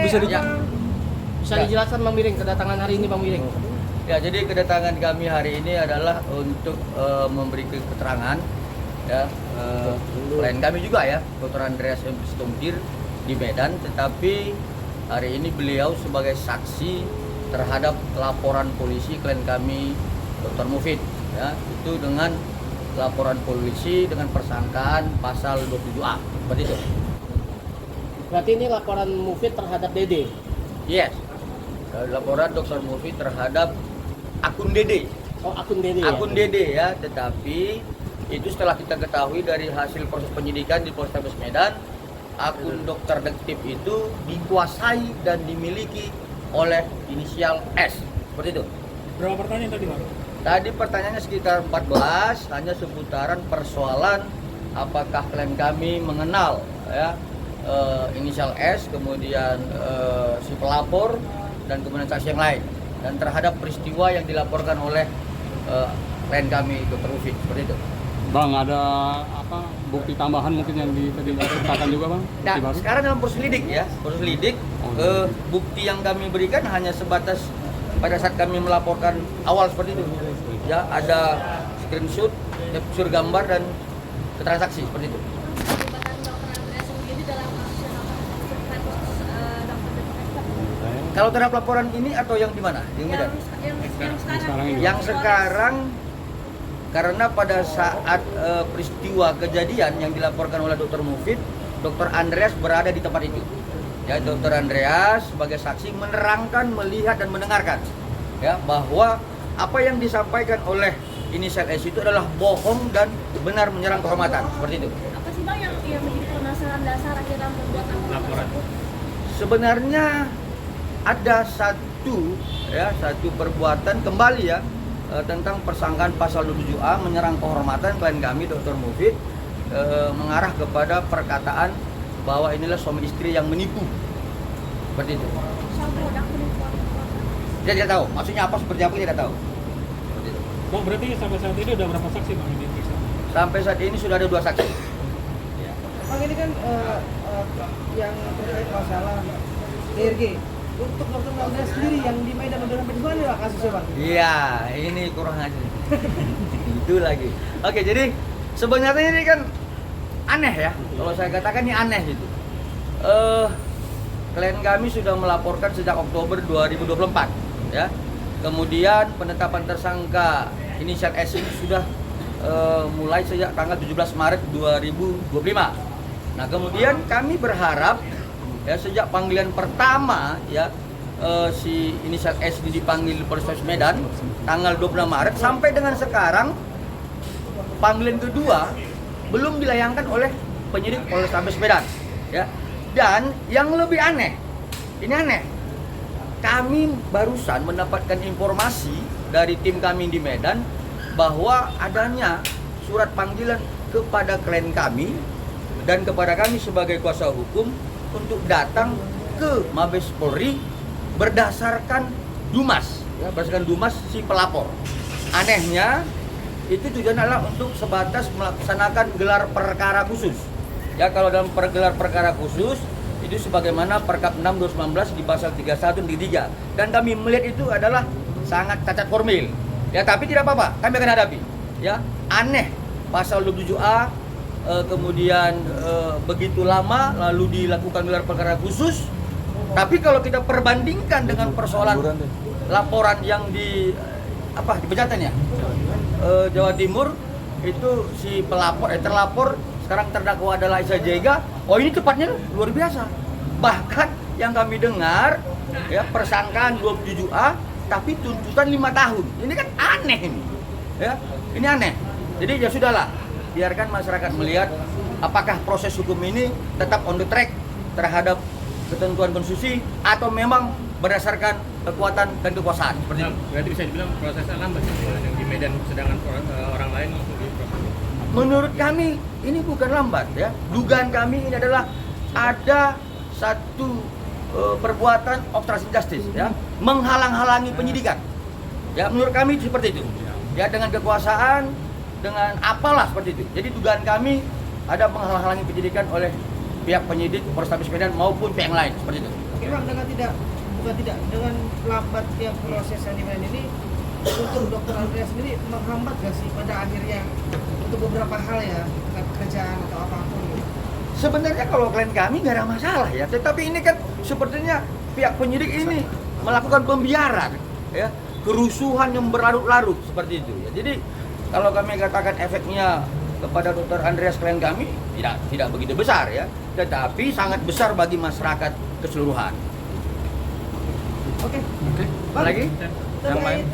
Bisa dijelaskan Bang Miring kedatangan hari ini Bang Miring? Ya, jadi kedatangan kami hari ini adalah untuk memberi keterangan ya, klien kami juga ya, Dr. Andreas M. Situmkir di Medan, tetapi hari ini beliau sebagai saksi terhadap laporan polisi klien kami Dr. Mufid ya, itu dengan laporan polisi dengan persangkaan pasal 27A seperti itu. Berarti ini laporan Mufid terhadap Dede? Yes, laporan Dr. Mufid terhadap akun Dede. Oh, akun Dede Akun Dede ya, tetapi itu setelah kita ketahui dari hasil proses penyidikan di Polrestabes Medan, akun Dokter Detektif itu dikuasai dan dimiliki oleh inisial S. Seperti itu. Berapa pertanyaan tadi, Bang? Tadi pertanyaannya sekitar 14, hanya seputaran persoalan apakah klien kami mengenal ya inisial S, kemudian si pelapor dan kemudian saksi yang lain, dan terhadap peristiwa yang dilaporkan oleh klien kami Dr. Mufid seperti itu. Bang, ada apa bukti tambahan mungkin yang tadi diceritakan juga, Bang? Nah, Bukti baru? sekarang dalam proses lidik ya, proses lidik, bukti yang kami berikan hanya sebatas pada saat kami melaporkan awal seperti itu. Ya, ada screenshot, capture gambar dan keterangan saksi seperti itu. Kalau terhadap laporan ini atau yang di mana? Yang Medan? Yang sekarang karena pada saat peristiwa kejadian yang dilaporkan oleh Dr. Mufid, Dr. Andreas berada di tempat itu. Ya, Dr. Andreas sebagai saksi menerangkan, melihat dan mendengarkan ya bahwa apa yang disampaikan oleh inisial S itu adalah bohong dan benar menyerang kehormatan seperti itu. Apa sih Bang yang menjadi permasalahan dasar akhirnya membuat laporan tersebut? Sebenarnya ada satu perbuatan kembali ya tentang persangkaan pasal 27A menyerang kehormatan klien kami Dr. Mufid, mengarah kepada perkataan bahwa inilah suami istri yang menipu seperti itu. Soal produk penipuan. Dia tidak tahu maksudnya apa, seperti apa tidak tahu seperti itu. Bang, berarti sampai saat ini udah berapa saksi, Bang, ini diperiksa? Sampai saat ini sudah ada 2 saksi. Bang, ini kan yang terkait masalah DRG. Untuk Dr. Andreas sendiri yang di Medan udah sampai di mana ya kasusnya, Bang? Iya, ini kurang aja. Itu lagi. Oke, jadi sebenarnya ini kan aneh ya. Kalau saya katakan ini aneh gitu. Klien kami sudah melaporkan sejak Oktober 2024 ya. Kemudian penetapan tersangka inisial S ini sudah mulai sejak tanggal 17 Maret 2025. Nah, kemudian kami berharap ya sejak panggilan pertama ya si inisial S ini dipanggil Polrestabes Medan tanggal 26 Maret sampai dengan sekarang panggilan kedua belum dilayangkan oleh penyidik Polrestabes Medan ya. Dan yang lebih aneh, ini aneh, kami barusan mendapatkan informasi dari tim kami di Medan bahwa adanya surat panggilan kepada klien kami dan kepada kami sebagai kuasa hukum untuk datang ke Mabes Polri berdasarkan Dumas, ya, berdasarkan Dumas si pelapor. Anehnya itu tujuan adalah untuk sebatas melaksanakan gelar perkara khusus. Ya, kalau dalam gelar perkara khusus itu sebagaimana Perkap 6 2019 di pasal 31 dan 3. Dan kami melihat itu adalah sangat cacat formil. Ya, tapi tidak apa-apa, kami akan hadapi. Ya, aneh pasal 27A kemudian begitu lama lalu dilakukan gelar perkara khusus. Tapi kalau kita perbandingkan dengan persoalan laporan yang di di Pejaten ya, Jawa Timur itu si pelapor terlapor sekarang terdakwa adalah Isa Jega. Oh, ini cepatnya luar biasa. Bahkan yang kami dengar ya persangkaan 27A tapi tuntutan 5 tahun. Ini kan aneh ini. Ya, ini aneh. Jadi ya sudahlah, biarkan masyarakat melihat apakah proses hukum ini tetap on the track terhadap ketentuan konstitusi atau memang berdasarkan kekuatan dan kekuasaan seperti itu. Berarti bisa dibilang prosesnya lambat yang di Medan, sedangkan orang lain langsung diproses. Menurut kami ini bukan lambat ya. Dugaan kami ini adalah ada satu perbuatan obstruction justice ya, menghalang-halangi penyidikan. Ya, menurut kami seperti itu. Ya, dengan kekuasaan, dengan apalah seperti itu. Jadi dugaan kami ada menghalang-halangi penyidikan oleh pihak penyidik Polrestabes Medan maupun pihak lain seperti itu. Oke, Bang, dengan lambatnya proses yang dimana ini untuk Dokter Andreas sendiri menghambat gak sih pada akhirnya untuk beberapa hal ya, pekerjaan atau apapun gitu? Sebenarnya kalau klien kami nggak ada masalah ya, tetapi ini kan sepertinya pihak penyidik ini melakukan pembiaran, ya, kerusuhan yang berlarut-larut seperti itu. Ya. Jadi kalau kami katakan efeknya kepada Dokter Andreas klien kami tidak begitu besar ya, tetapi sangat besar bagi masyarakat keseluruhan. Oke. Oke. Bang, Lagi? terkait